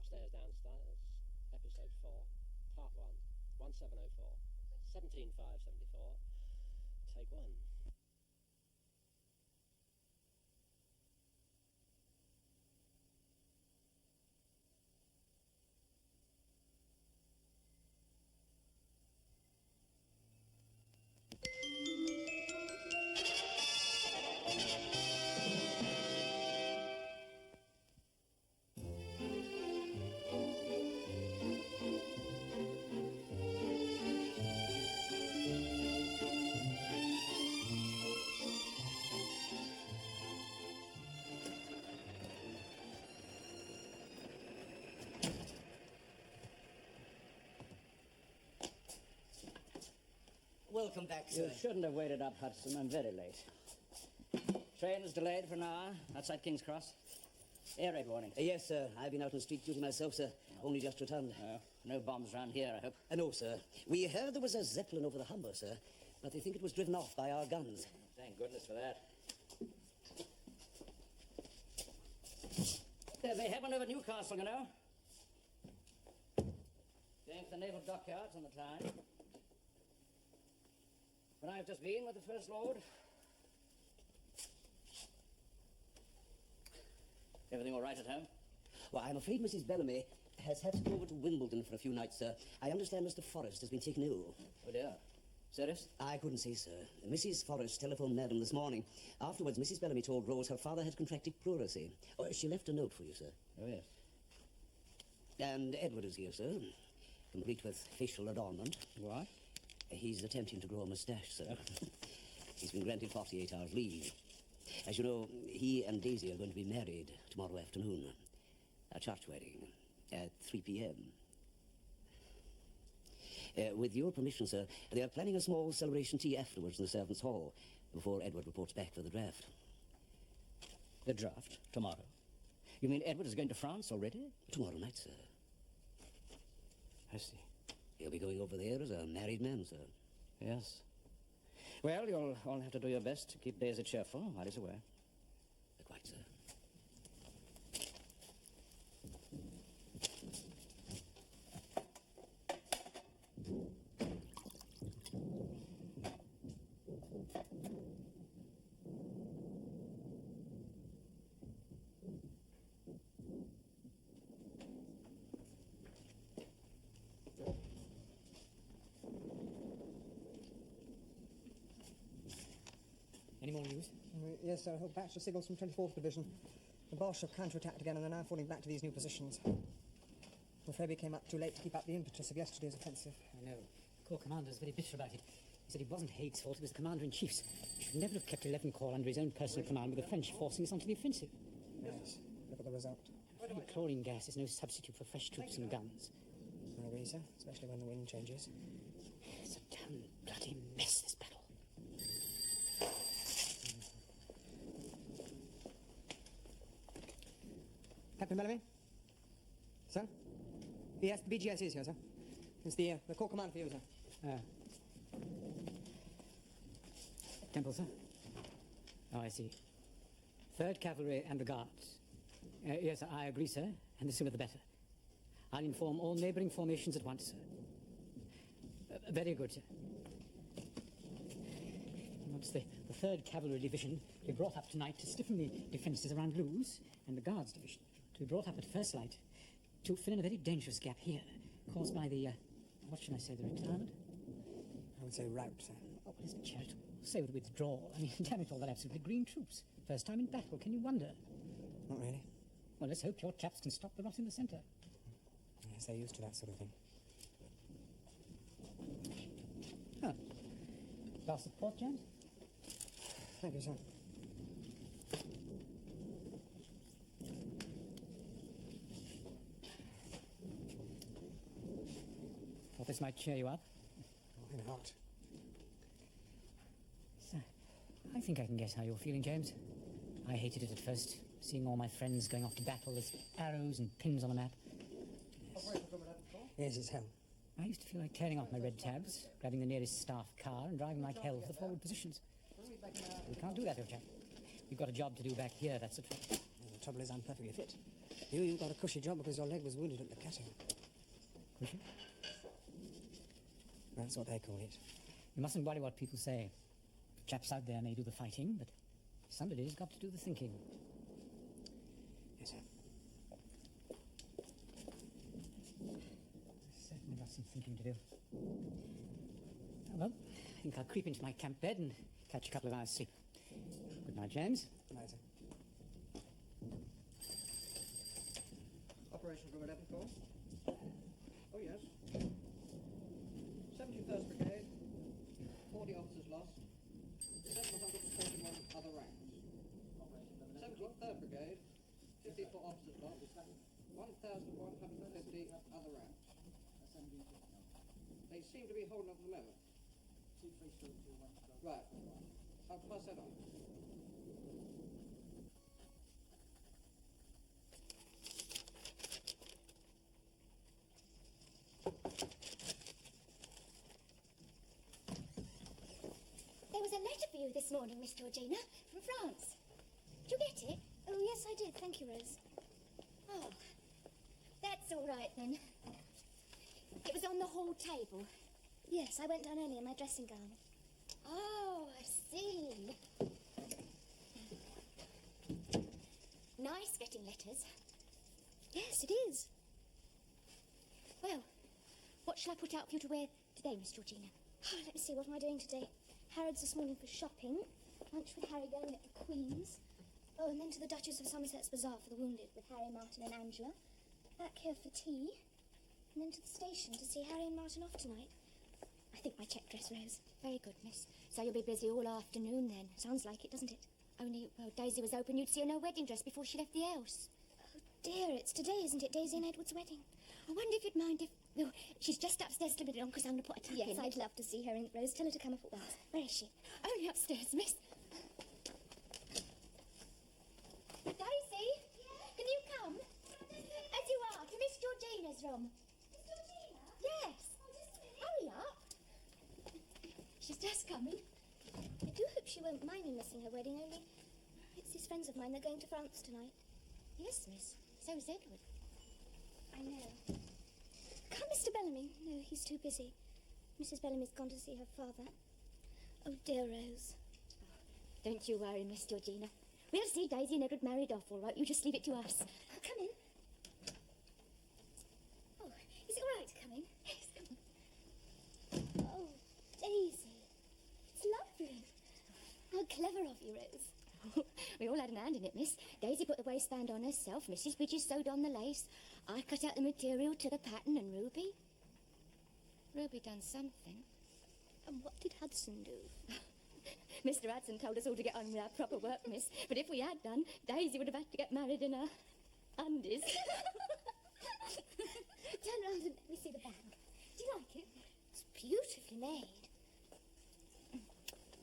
upstairs, downstairs. Episode 4, Part 1, 1704, 17574, Take 1. Welcome back, sir. You shouldn't have waited up, Hudson. I'm very late. Train is delayed for an hour outside King's Cross. Air raid warning. Yes, sir. I've been out on street duty myself, sir. Only just returned. No bombs around here, I hope. No, sir. We heard there was a Zeppelin over the Humber, sir, but they think it was driven off by our guns. Thank goodness for that. They have one over Newcastle, you know. Going for the naval dockyards on the Clyde. But I've just been with the First Lord. Everything all right at home? Well, I'm afraid Mrs. Bellamy has had to go over to Wimbledon for a few nights, sir. I understand Mr. Forrest has been taken ill. Oh, dear. Serious? I couldn't say, sir. Mrs. Forrest telephoned Madam this morning. Afterwards, Mrs. Bellamy told Rose her father had contracted pleurisy. Oh, she left a note for you, sir. Oh, yes. And Edward is here, sir, complete with facial adornment. What? He's attempting to grow a moustache, sir. He's been granted 48 hours leave. As you know, he and Daisy are going to be married tomorrow afternoon. A church wedding at 3 p.m. With your permission, sir, they are planning a small celebration tea afterwards in the servants' hall before Edward reports back for the draft. The draft? Tomorrow? You mean Edward is going to France already? Tomorrow night, sir. I see. He'll be going over there as a married man, sir. Yes. Well, you'll all have to do your best to keep Daisy cheerful while he's away. Quite, sir. Any more news? Yes, sir. A whole batch of signals from 24th Division. The Boche have counterattacked again and they're now falling back to these new positions. I'm afraid we came up too late to keep up the impetus of yesterday's offensive. I know. The Corps commander's very bitter about it. He said it wasn't Haig's fault, it was the Commander-in-Chief's. He should never have kept 11 Corps under his own personal command with the French forcing us onto the offensive. Yes. Look at the result. I'm afraid chlorine gas is no substitute for fresh troops and guns. I agree, sir, especially when the wind changes. It's a damn bloody mess, this battle. Captain Bellamy? Sir? Yes, the BGS is here, sir. It's the Corps command for you, sir. Temple, sir? Oh, I see. 3rd Cavalry and the Guards. Yes, I agree, sir, and the sooner the better. I'll inform all neighbouring formations at once, sir. Very good, sir. Once the 3rd Cavalry Division to be brought up tonight to stiffen the defences around Lewes, and the Guards Division to be brought up at first light to fill in a very dangerous gap here, caused by the, what should I say, the retirement? I would say rout, sir. Oh, well, isn't charitable. Say with withdrawal. I mean, damn it all, they're absolutely green troops. First time in battle, can you wonder? Not really. Well, let's hope your chaps can stop the rot in the centre. Yes, they're used to that sort of thing. Huh. Glass of port, James? Thank you, sir. Thought this might cheer you up. Why not? So, I think I can guess how you're feeling, James. I hated it at first, seeing all my friends going off to battle as arrows and pins on a map. Yes, it's hell. I used to feel like tearing off my red tabs, grabbing the nearest staff car and driving like hell for the forward positions. We can't do that, old chap. We've got a job to do back here, that's the trouble. The trouble is I'm perfectly fit. You got a cushy job because your leg was wounded at the cutting. Cushy? That's what they call it. You mustn't worry what people say. Chaps out there may do the fighting, but somebody's got to do the thinking. Yes, sir. Certainly got some thinking to do. Oh, well, I think I'll creep into my camp bed and catch a couple of hours sleep. Good night, James. Right, sir. Operation Room 11, call. Oh, yes. 71st Brigade, 40 officers lost, 741 other ranks. 73rd Brigade, 54 officers lost, 1,150 other ranks. They seem to be holding up at the moment. Right. I'll pass that on. There was a letter for you this morning, Miss Georgina, from France. Did you get it? Oh, yes, I did. Thank you, Rose. Oh, that's all right, then. It was on the hall table. Yes, I went down early in my dressing gown. Oh, I see. Nice getting letters. Yes, it is. Well, what shall I put out for you to wear today, Miss Georgina? Oh, let me see, what am I doing today? Harrods this morning for shopping. Lunch with Harry going at the Queen's. Oh, and then to the Duchess of Somerset's Bazaar for the wounded with Harry, Martin and Angela. Back here for tea. And then to the station to see Harry and Martin off tonight. I think my check dress, Rose. Very good, miss. So you'll be busy all afternoon then. Sounds like it, doesn't it? Only, well, Daisy was hoping you'd see her no wedding dress before she left the house. Oh, dear, it's today, isn't it? Daisy and Edward's wedding. I wonder if you'd mind if... Oh, she's just upstairs slipping it on because I'm going to put a tuck in. Yes, I'd love to see her in it, Rose. Tell her to come up at once. Where is she? Only upstairs, miss. Daisy? Yeah? Can you come? As you are, to Miss Georgina's room. Miss Georgina? Yes. Oh, just a minute. Hurry up. She's just coming. I do hope she won't mind me missing her wedding, only it's these friends of mine. They're going to France tonight. Yes, miss. So is Edward. I know. Can't Mr. Bellamy? No, he's too busy. Mrs. Bellamy's gone to see her father. Oh, dear Rose. Oh, don't you worry, Miss Georgina. We'll see Daisy and Edward married off, all right? You just leave it to us. Come in. Oh, is it all right to come in? Yes, come on. Oh, Daisy. It's lovely. How clever of you, Rose. We all had an hand in it, miss. Daisy put the waistband on herself. Mrs. Bridges sewed on the lace. I cut out the material to the pattern, and Ruby done something. And what did Hudson do? Mr. Hudson told us all to get on with our proper work, miss. But if we had done, Daisy would have had to get married in her undies. Turn around and let me see the bag. Do you like it? It's beautifully made.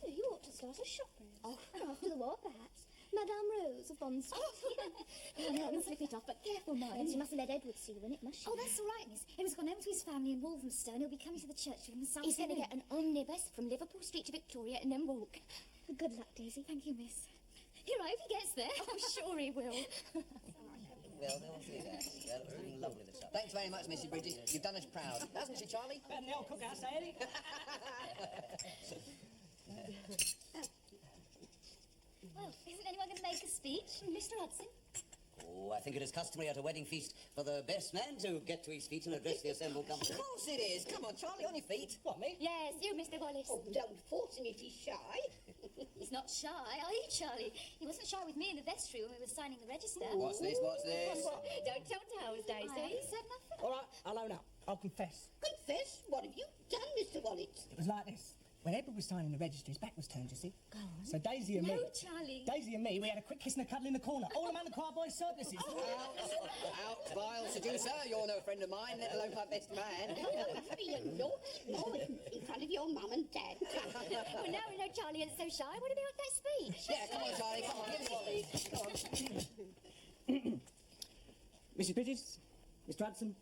Oh, you ought to start a shop, Rose. Oh. And after the war, perhaps. Madame Rose of Bond Street. Oh, no, slip it off, but careful, mind. You mustn't let Edward see you in it, must you? Oh, that's all right, miss. Edward's gone home to his family in Walthamstow. He'll be coming to the church with him this afternoon. He's going to get an omnibus from Liverpool Street to Victoria and then walk. Good luck, Daisy. Thank you, miss. He'll hope he gets there. I'm sure he will. Well, they'll see that. Well, lovely this stuff. Thanks very much, Mrs. Bridges. You've done us proud. Hasn't she, Charlie? And the old cookhouse, eh? Well, isn't anyone going to make a speech? Mr. Hudson? Oh, I think it is customary at a wedding feast for the best man to get to his feet and address the assembled company. Of course it is. Come on, Charlie, on your feet. What, me? Yes, you, Mr. Wallace. Oh, don't force him if he's shy. He's not shy, are you, Charlie? He wasn't shy with me in the vestry when we were signing the register. What's this? What's this? Don't tell tales, Daisy. I said nothing. All right, I'll own up. I'll confess. Confess? What have you done, Mr. Wallace? It was like this. When Edward was signing the register, his back was turned, you see. Go on. So Daisy and No, me... Charlie. Daisy and me, we had a quick kiss and a cuddle in the corner, all among the choir boys' surplices. Out, vile seducer. You're no friend of mine, let alone my best man. No, in front of your mum and dad. Well, now we know Charlie isn't so shy. What about that speech? Yeah, come on, Charlie, come on, give us one. Come on. Mrs. Bridges, Mr. Hudson,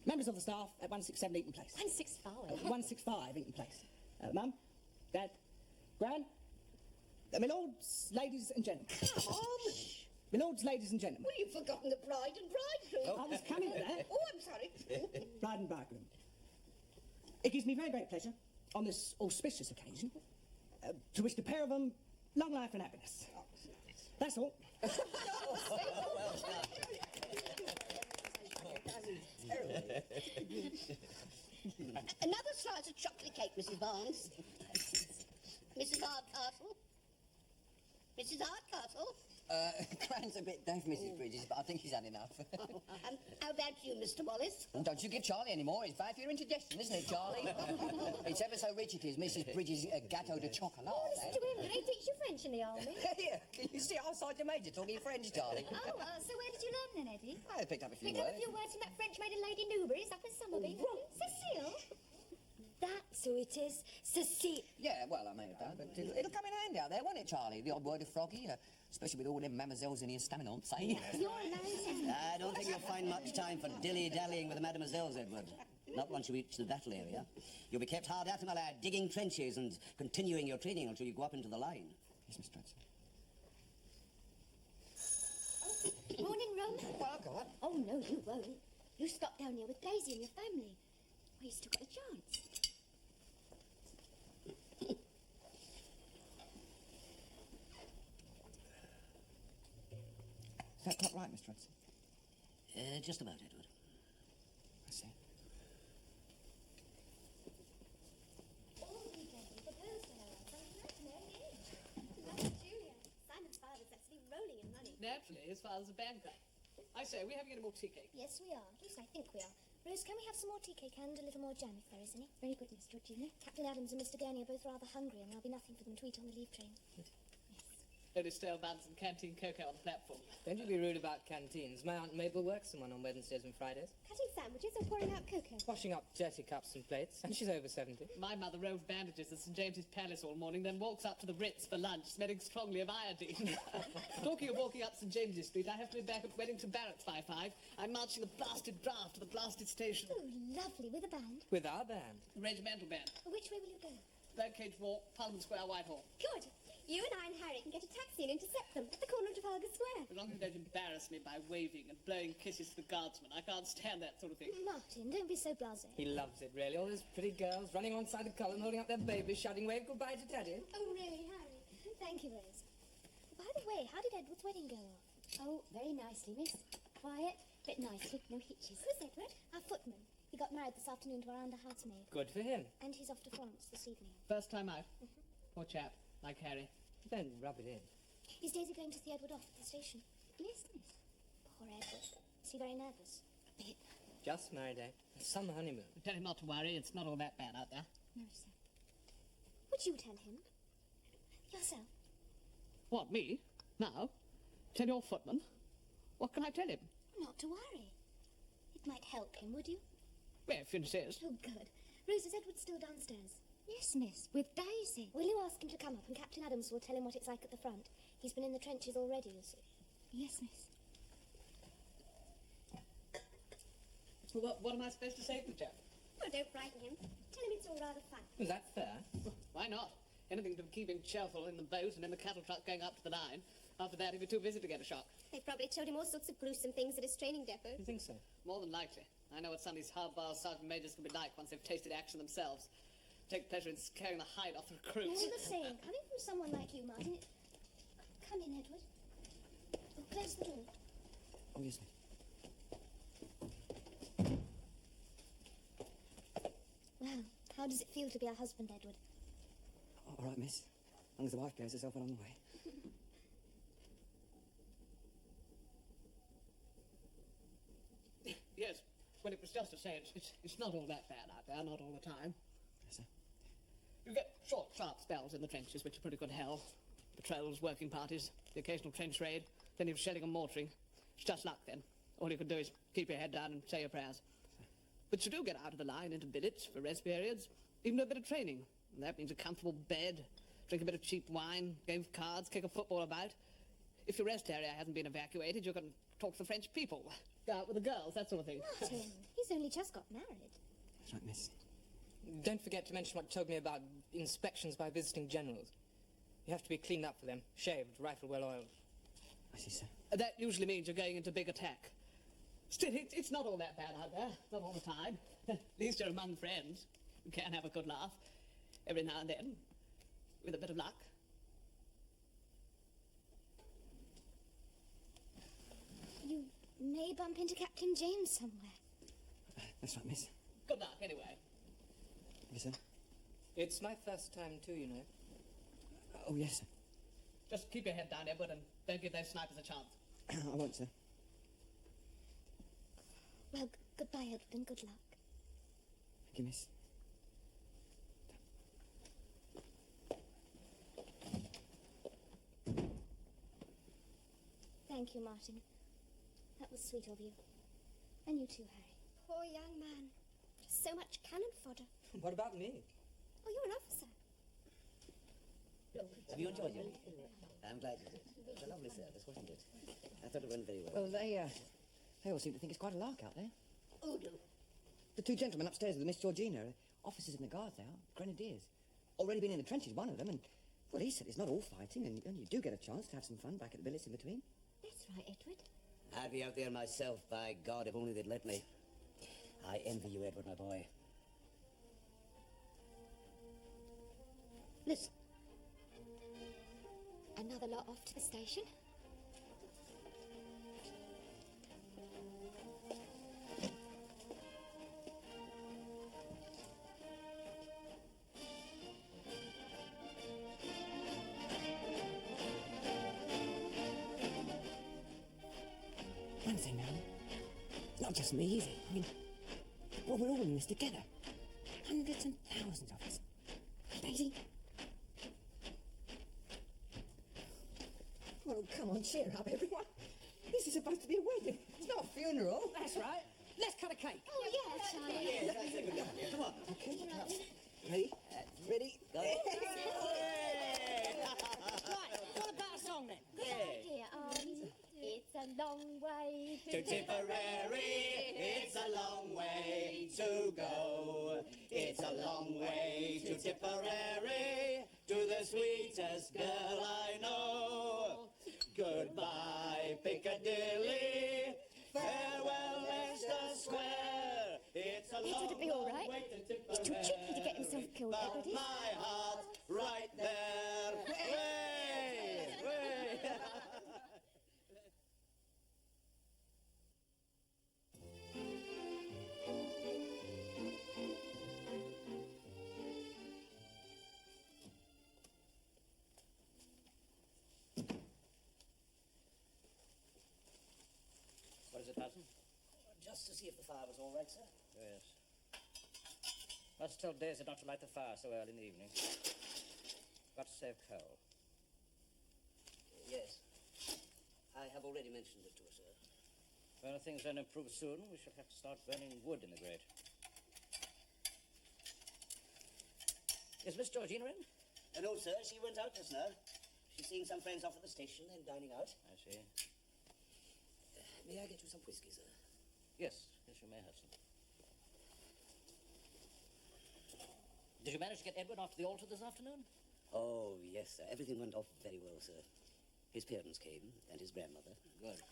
members of the staff at 167 Eaton Place. 165. 165 Eaton Place. Mum, Dad, Gran, my lords, ladies and gentlemen. Come on. My lords, ladies and gentlemen. Well, you've forgotten the bride and bridegroom. I was coming to that. Oh, I'm sorry. Bride and bridegroom. It gives me very great pleasure, on this auspicious occasion, to wish the pair of them long life and happiness. That's all. Another slice of chocolate cake, Mrs. Barnes. Mrs. Hardcastle. Mrs. Hardcastle. Cran's a bit deaf, Mrs. Bridges, but I think he's had enough. How about you, Mr. Wallace? And don't you give Charlie any more. It's bad for your indigestion, isn't it, Charlie? It's ever so rich it is, Mrs. Bridges' gâteau de chocolat. Oh, listen to him. They teach you French in the army. Here, can you see outside the Major talking French, Charlie? Oh, so where did you learn then, Eddie? I picked up a few Picked up words. a few words from that French maid in Lady Newbury's up in Somerby. Cecile? That's who it is. Cecile. Yeah, well, I may have done, but it'll come in handy out there, won't it, Charlie? The odd word of Froggy, especially with all them mademoiselles in here staminants, eh? You're amazing. I don't think you'll find much time for dilly-dallying with the mademoiselles, Edward. Not once you reach the battle area. You'll be kept hard at, my lad, digging trenches and continuing your training until you go up into the line. Yes, Miss Stratton. Morning, Ron. Well, I'll go up. Oh, no, you won't. You stop down here with Daisy and your family. Well, you still got a chance. Is that quite right, Miss Stratton? Just about, Edward. I see. Simon's father's actually rolling in money. Naturally, his father's a banker. I say, are we having any more tea cake? Yes, we are. At least I think we are. Rose, can we have some more tea cake and a little more jam if there is any? Very good, Miss Georgina. Captain Adams and Mr. Gurney are both rather hungry, and there'll be nothing for them to eat on the leave train. Only stale buns and canteen cocoa on the platform. Don't you be rude about canteens. My Aunt Mabel works in one on Wednesdays and Fridays. Cutting sandwiches or pouring out cocoa? Washing up dirty cups and plates. And she's over 70. My mother rolls bandages at St. James's Palace all morning, then walks up to the Ritz for lunch, smelling strongly of iodine. Talking of walking up St. James's Street, I have to be back at Wellington Barracks by 5. I'm marching the blasted draft to the blasted station. Oh, lovely. With a band? With our band. The regimental band. Which way will you go? Birdcage Walk, Parliament Square, Whitehall. Good. You and I and Harry can get a taxi and intercept them at the corner of Trafalgar Square. As long as you don't embarrass me by waving and blowing kisses to the guardsmen, I can't stand that sort of thing. Martin, don't be so blasé. He loves it, really. All those pretty girls running alongside the column, holding up their babies, shouting, wave goodbye to Teddy. Oh, really, Harry? Thank you, Rose. By the way, how did Edward's wedding go off? Oh, very nicely, miss. Quiet, but nicely. No hitches. Who's Edward? Our footman. He got married this afternoon to our under-housemaid. Good for him. And he's off to France this evening. First time out. Poor chap, like Harry. Don't rub it in. Is Daisy going to see Edward off at the station? Yes, miss. Poor Edward. Is he very nervous? A bit. Just married, eh? A summer honeymoon. Tell him not to worry, it's not all that bad out there. No, sir. Would you tell him? Yourself? What, me? Now? Tell your footman? What can I tell him? Not to worry. It might help him, would you? Well, if you insist. Oh, good. Rose, is Edward still downstairs? Yes, miss, with Daisy. Will you ask him to come up and Captain Adams will tell him what it's like at the front? He's been in the trenches already, you see. Yes, miss. Well, what am I supposed to say to the chap? Oh, don't frighten him. Tell him it's all rather fun. Was that fair? Well, why not? Anything to keep him cheerful in the boat and in the cattle truck going up to the line. After that, he'd be too busy to get a shock. They've probably told him all sorts of gruesome things at his training depot. You think so? More than likely. I know what some of these hard-boiled sergeant majors can be like once they've tasted action themselves. Take pleasure in scaring the hide off the recruits. All the same, coming from someone like you, Martin, it... Come in, Edward. Oh, close the door. Oh, yes, Well, how does it feel to be a husband, Edward? all right, miss. As long as the wife bears herself along the way. Yes, well, it was just to say it's not all that bad out there, not all the time. Yes, sir. You get short, sharp spells in the trenches, which are pretty good hell. Patrols, working parties, the occasional trench raid, then you're shelling and mortaring. It's just luck, then. All you can do is keep your head down and say your prayers. But you do get out of the line into billets for rest periods, even a bit of training. And that means a comfortable bed, drink a bit of cheap wine, game of cards, kick a football about. If your rest area hasn't been evacuated, you can talk to the French people, go out with the girls, that sort of thing. Martin, he's only just got married. That's right, miss. Don't forget to mention what you told me about inspections by visiting generals. You have to be cleaned up for them, shaved, rifle well oiled. I see, sir. That usually means you're going into big attack. Still, it's not all that bad out there. Not all the time. At least you're among friends. You can have a good laugh every now and then, with a bit of luck. You may bump into Captain James somewhere. That's right, miss. Good luck, anyway. Yes, sir. It's my first time too, you know. Oh, yes, sir. Just keep your head down, Edward, and don't give those snipers a chance. I won't, sir. Well, goodbye, Edward, and good luck. Thank you, miss. Thank you, Martin. That was sweet of you. And you too, Harry. Poor young man. So much cannon fodder. What about me? Oh, you're an officer. Have you enjoyed it? I'm glad you did. It was a lovely service, wasn't it? I thought it went very well. Well, they all seem to think it's quite a lark out there. Who do? The two gentlemen upstairs with Miss Georgina, officers in the guards they are, grenadiers. Already been in the trenches, one of them, and, well, he said it's not all fighting, and you do get a chance to have some fun back at the billets in between. That's right, Edward. I'd be out there myself, by God, if only they'd let me. I envy you, Edward, my boy. Listen. Another lot off to the station. One thing now. Not just me, is it? I mean, well, we're all in this together. Hundreds and thousands of us. Daisy? Well, come on, cheer up, everyone. This is supposed to be a wedding. It's not a funeral. That's right. Let's cut a cake. Oh, yeah, Charlie. Come on. Okay, ready? Ready? Go. Right, what about a song then? Good idea. It's a long way To Tipperary, it's a long way to go. It's a long way to Tipperary, to the sweetest girl I know. Goodbye, Piccadilly. Farewell, Leicester Square. It's a long, It'll be all long right. way to He's Tipperary. too cheeky to get himself killed, But Edward is. my heart right there. Way, way. What is it, Hudson? Just to see if the fire was all right, sir. Yes. Must tell Daisy not to light the fire so early in the evening. Got to save coal. Yes. I have already mentioned it to her, sir. Well, if things don't improve soon, we shall have to start burning wood in the grate. Is Miss Georgina in? No, sir, she went out just now. She's seeing some friends off at the station and dining out. I see. May I get you some whiskey, sir? Yes, yes, you may have some. Did you manage to get Edward off to the altar this afternoon? Oh, yes, sir. Everything went off very well, sir. His parents came, and his grandmother. Good.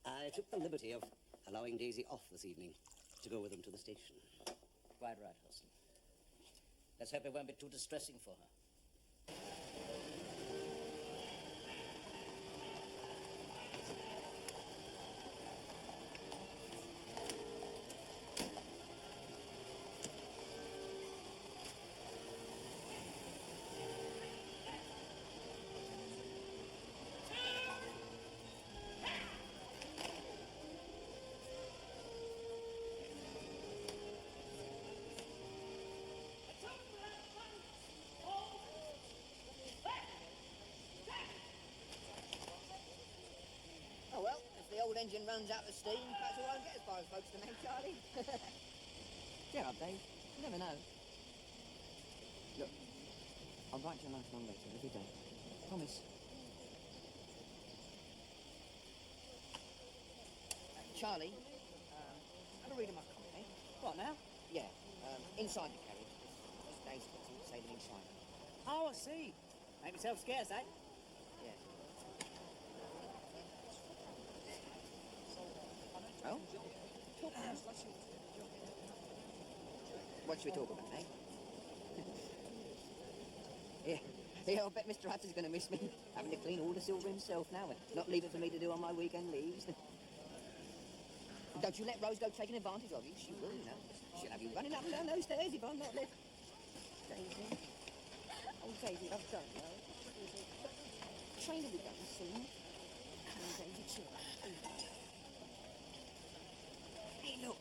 I took the liberty of allowing Daisy off this evening to go with them to the station. Quite right, Hudson. Let's hope it won't be too distressing for her. Oh, well, if the old engine runs out of steam, perhaps we won't get as far as Folkestone, eh, Charlie? Cheer up, Dave. You never know. Look, I'll write you a nice long letter every day. Promise. Charlie, have a read of my comment, eh? What now? Yeah, inside the carriage. Just Dave's got to say them inside. Oh, I see. Make myself scarce, eh? Yeah. What should we talk about, eh? Yeah, I'll bet Mr. Hudson's going to miss me. Having to clean all the silver himself now and not leave it for me to do on my weekend leaves. Don't you let Rose go taking advantage of you. She will, you know. She'll have you running up and down those stairs if I'm not there. Daisy. Oh, Daisy, I've done, though. Train will be done soon. Come on, Daisy, chill out. Hey, look.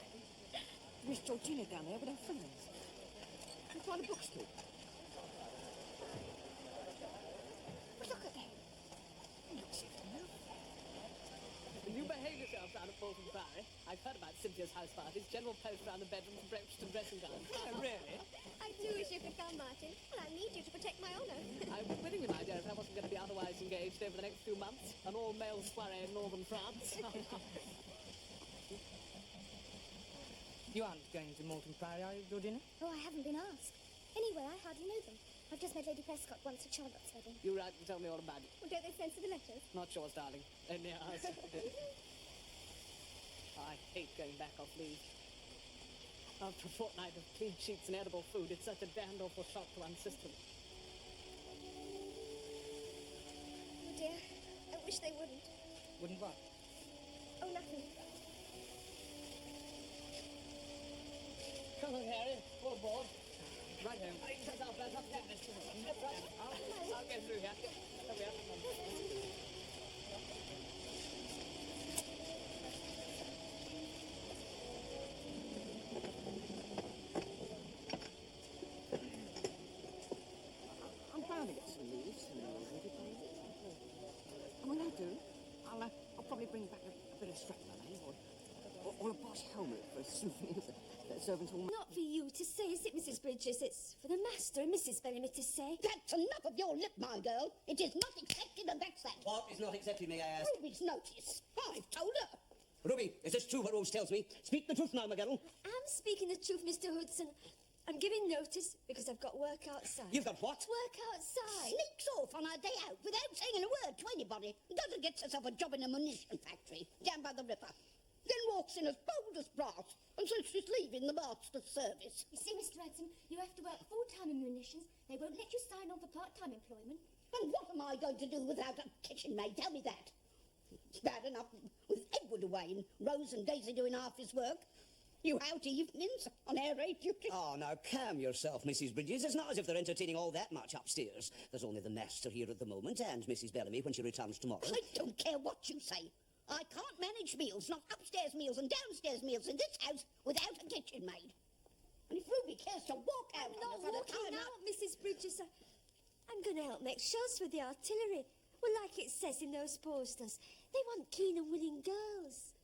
Miss Georgina down there with her friends. They're trying to bookstore. Look at them. You behave yourself down at Bolton Priory. I've heard about Cynthia's house parties. General post around the bedroom for breakfast and dressing gowns. Oh, really? I do wish you could come, Martin. Well, I need you to protect my honour. I was willing, my dear, if I wasn't going to be otherwise engaged over the next few months. An all-male soiree in northern France. You aren't going to Moulton Priory, are you, Georgina? Oh, I haven't been asked. Anyway, I hardly know them. I've just met Lady Prescott once at Charlotte's wedding. You write and tell me all about it. Well, don't they censor the letters? Not yours, darling. Only ours. I hate going back off leave. After a fortnight of clean sheets and edible food, it's such a damned awful shock to one's system. Oh, dear. I wish they wouldn't. Wouldn't what? Oh, nothing. Come on, Harry. All aboard. Right home. I'll go through here. There we are. I'm bound to get some leaves and ready places. And when I do, I'll probably bring back a bit of shrapnel, or a Bosch helmet for a souvenir that servants will... Not for you to say, is it, Mrs. Bridges? It's for the master and Mrs. Bellamy to say. That's enough of your lip, my girl. It is not accepted, and that's that. What is not exactly, may I ask? Ruby's notice. I've told her. Ruby, is this true what Rose tells me? Speak the truth now, my girl. I'm speaking the truth, Mr. Hudson. I'm giving notice because I've got work outside. You've got what? Work outside. Sneaks off on her day out without saying a word to anybody. Doesn't get herself a job in a munition factory down by the river. Then walks in as bold as brass and says she's leaving the master's service. You see, Mr. Hudson, you have to work full-time in munitions. They won't let you sign on for part-time employment. And what am I going to do without a kitchen maid? Tell me that. It's bad enough with Edward away and Rose and Daisy doing half his work. You out evenings on air raid duty. Oh, now calm yourself, Mrs. Bridges. It's not as if they're entertaining all that much upstairs. There's only the master here at the moment and Mrs. Bellamy when she returns tomorrow. I don't care what you say. I can't manage meals, not upstairs meals and downstairs meals in this house without a kitchen maid. And if Ruby cares to walk out I'm not on us at a walking time out, Mrs. Bridges. I'm going to help make shots with the artillery. Well, like it says in those posters, they want keen and willing girls.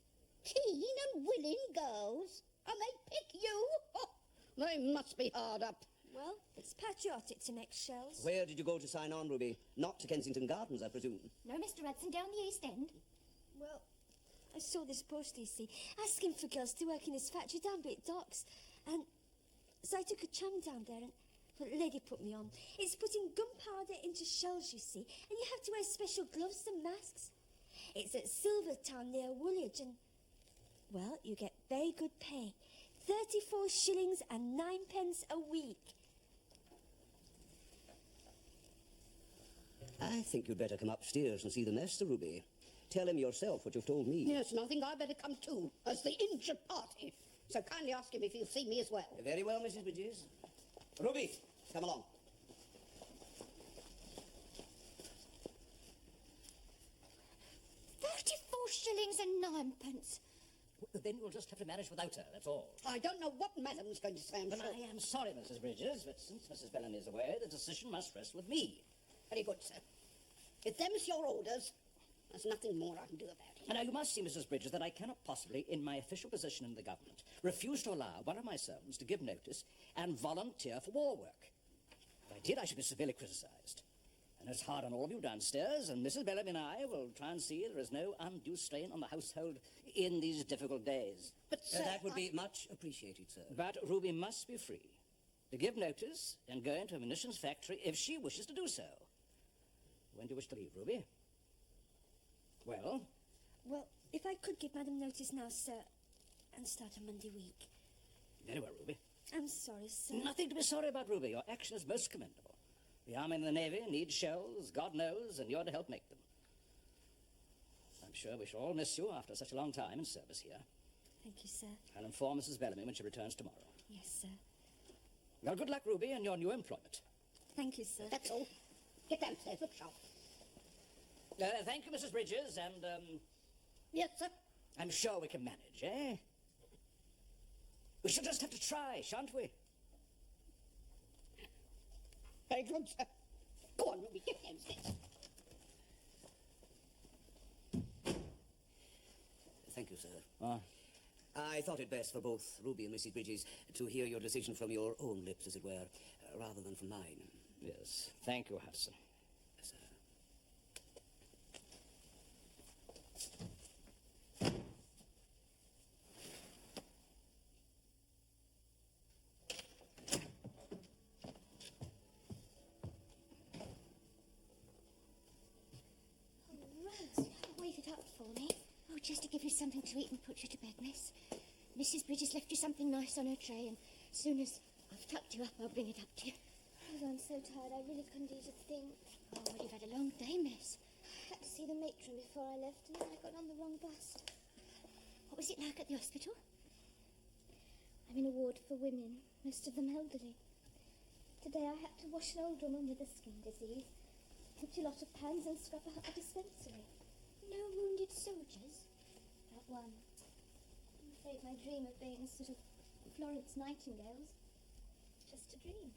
Keen and willing girls? And they pick you? Oh, they must be hard up. Well, it's patriotic to make shells. Where did you go to sign on, Ruby? Not to Kensington Gardens, I presume. No, Mr. Hudson, down the East End. Well, I saw this poster, you see, asking for girls to work in this factory down by Docks. And so I took a tram down there and well, the lady put me on. It's putting gunpowder into shells, you see, and you have to wear special gloves and masks. It's at Silvertown near Woolwich and, well, you get very good pay. 34 shillings and 9p a week. I think you'd better come upstairs and see the master, Ruby. Tell him yourself what you've told me. Yes, and I think I better come too, as the injured party. So kindly ask him if he'll see me as well. Very well, Mrs. Bridges. Ruby, come along. 34 shillings and 9p. Then you'll just have to manage without her, that's all. I don't know what Madam's going to say, I'm But sure. I am sorry, Mrs. Bridges, but since Mrs. Bellamy is away, the decision must rest with me. Very good, sir. If them's your orders, there's nothing more I can do about it. And now you must see, Mrs. Bridges, that I cannot possibly, in my official position in the government, refuse to allow one of my servants to give notice and volunteer for war work. If I did, I should be severely criticised. And it's hard on all of you downstairs, and Mrs. Bellamy and I will try and see there is no undue strain on the household in these difficult days. But, sir, That would be much appreciated, sir. But Ruby must be free to give notice and go into a munitions factory if she wishes to do so. When do you wish to leave, Ruby? Well? Well, if I could give Madam notice now, sir, and start on Monday week. Very well, Ruby. I'm sorry, sir. Nothing to be sorry about, Ruby. Your action is most commendable. The Army and the Navy need shells, God knows, and you're to help make them. I'm sure we shall all miss you after such a long time in service here. Thank you, sir. I'll inform Mrs. Bellamy when she returns tomorrow. Yes, sir. Well, good luck, Ruby, in your new employment. Thank you, sir. That's all. Get downstairs, look sharp. Thank you, Mrs. Bridges, and, Yes, sir. I'm sure we can manage, eh? We shall just have to try, shan't we? Very good, sir. Go on, Ruby, get downstairs. Thank you, sir. Ah. I thought it best for both Ruby and Mrs. Bridges to hear your decision from your own lips, as it were, rather than from mine. Yes, thank you, Hudson. Yes, sir. Rose, you haven't waited up for me. Oh, just to give you something to eat and put you to bed, miss. Mrs. Bridges left you something nice on her tray, and as soon as I've tucked you up, I'll bring it up to you. Oh, I'm so tired, I really couldn't eat a thing. Oh, well, you've had a long day, miss. I had to see the matron before I left, and then I got on the wrong bus. What was it like at the hospital? I'm in a ward for women, most of them elderly. Today I had to wash an old woman with a skin disease, empty a lot of pans and scrub out the dispensary. No wounded soldiers? Not one. I'm afraid my dream of being a sort of Florence Nightingale's just a dream.